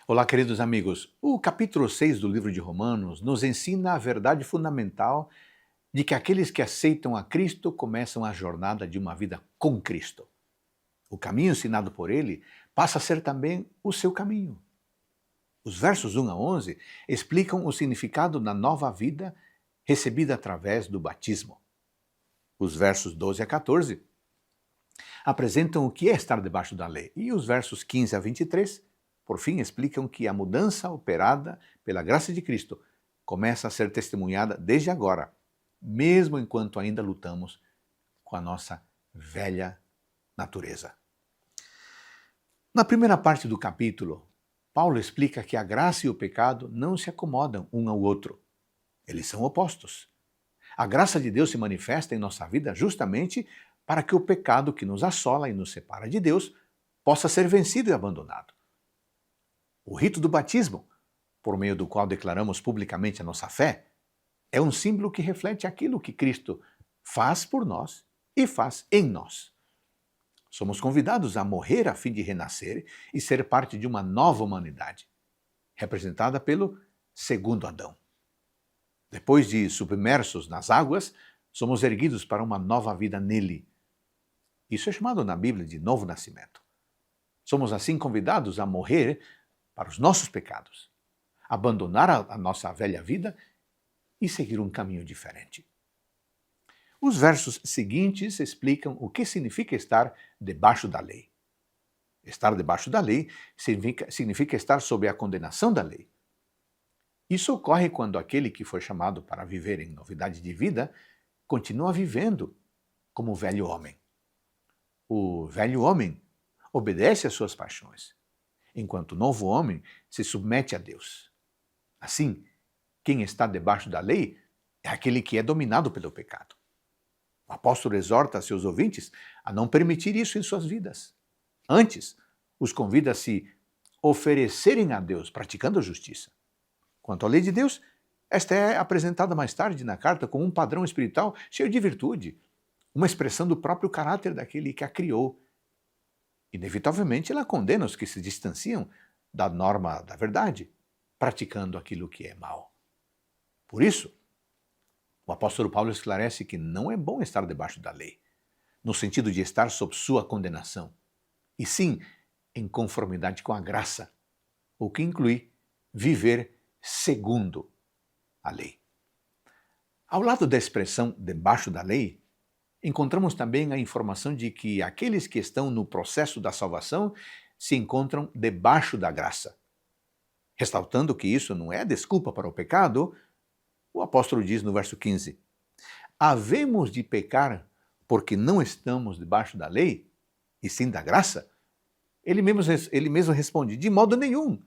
Olá, queridos amigos. O capítulo 6 do livro de Romanos nos ensina a verdade fundamental de que aqueles que aceitam a Cristo começam a jornada de uma vida com Cristo. O caminho ensinado por ele passa a ser também o seu caminho. Os versos 1 a 11 explicam o significado da nova vida recebida através do batismo. Os versos 12 a 14 apresentam o que é estar debaixo da lei. E os versos 15 a 23, por fim, explicam que a mudança operada pela graça de Cristo começa a ser testemunhada desde agora, mesmo enquanto ainda lutamos com a nossa velha natureza. Na primeira parte do capítulo, Paulo explica que a graça e o pecado não se acomodam um ao outro. Eles são opostos. A graça de Deus se manifesta em nossa vida justamente para que o pecado que nos assola e nos separa de Deus possa ser vencido e abandonado. O rito do batismo, por meio do qual declaramos publicamente a nossa fé, é um símbolo que reflete aquilo que Cristo faz por nós e faz em nós. Somos convidados a morrer a fim de renascer e ser parte de uma nova humanidade, representada pelo segundo Adão. Depois de submersos nas águas, somos erguidos para uma nova vida nele. Isso é chamado na Bíblia de novo nascimento. Somos assim convidados a morrer para os nossos pecados, abandonar a nossa velha vida e seguir um caminho diferente. Os versos seguintes explicam o que significa estar debaixo da lei. Estar debaixo da lei significa estar sob a condenação da lei. Isso ocorre quando aquele que foi chamado para viver em novidade de vida continua vivendo como o velho homem. O velho homem obedece às suas paixões, enquanto o novo homem se submete a Deus. Assim, quem está debaixo da lei é aquele que é dominado pelo pecado. O apóstolo exorta seus ouvintes a não permitir isso em suas vidas. Antes, os convida a se oferecerem a Deus, praticando a justiça. Quanto à lei de Deus, esta é apresentada mais tarde na carta como um padrão espiritual cheio de virtude, uma expressão do próprio caráter daquele que a criou. Inevitavelmente, ela condena os que se distanciam da norma da verdade, praticando aquilo que é mal. Por isso, o apóstolo Paulo esclarece que não é bom estar debaixo da lei, no sentido de estar sob sua condenação, e sim em conformidade com a graça, o que inclui viver segundo a lei. Ao lado da expressão debaixo da lei, encontramos também a informação de que aqueles que estão no processo da salvação se encontram debaixo da graça. Ressaltando que isso não é desculpa para o pecado, o apóstolo diz no verso 15: havemos de pecar porque não estamos debaixo da lei, e sim da graça? Ele mesmo responde: de modo nenhum.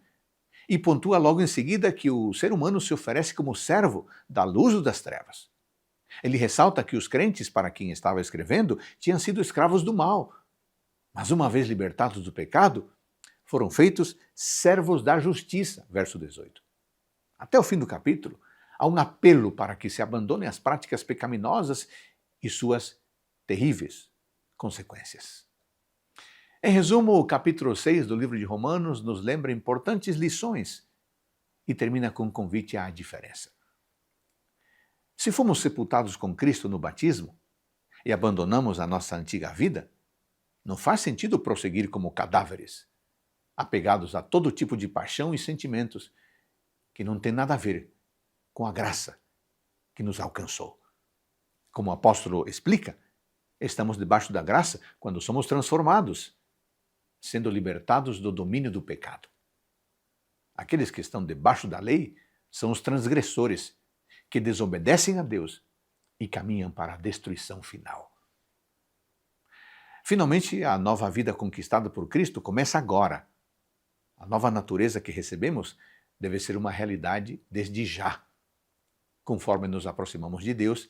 E pontua logo em seguida que o ser humano se oferece como servo da luz ou das trevas. Ele ressalta que os crentes para quem estava escrevendo tinham sido escravos do mal, mas uma vez libertados do pecado, foram feitos servos da justiça, verso 18. Até o fim do capítulo, há um apelo para que se abandonem as práticas pecaminosas e suas terríveis consequências. Em resumo, o capítulo 6 do livro de Romanos nos lembra importantes lições e termina com um convite à diferença. Se fomos sepultados com Cristo no batismo e abandonamos a nossa antiga vida, não faz sentido prosseguir como cadáveres, apegados a todo tipo de paixão e sentimentos que não tem nada a ver com a graça que nos alcançou. Como o apóstolo explica, estamos debaixo da graça quando somos transformados, sendo libertados do domínio do pecado. Aqueles que estão debaixo da lei são os transgressores, que desobedecem a Deus e caminham para a destruição final. Finalmente, a nova vida conquistada por Cristo começa agora. A nova natureza que recebemos deve ser uma realidade desde já, conforme nos aproximamos de Deus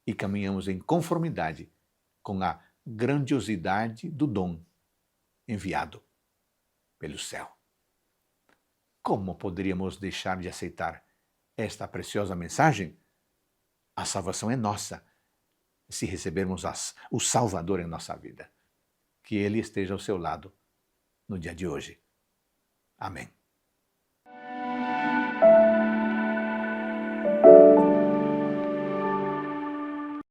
e caminhamos em conformidade com a grandiosidade do dom enviado pelo céu. Como poderíamos deixar de aceitar esta preciosa mensagem? A salvação é nossa, se recebermos o Salvador em nossa vida. Que Ele esteja ao seu lado no dia de hoje. Amém.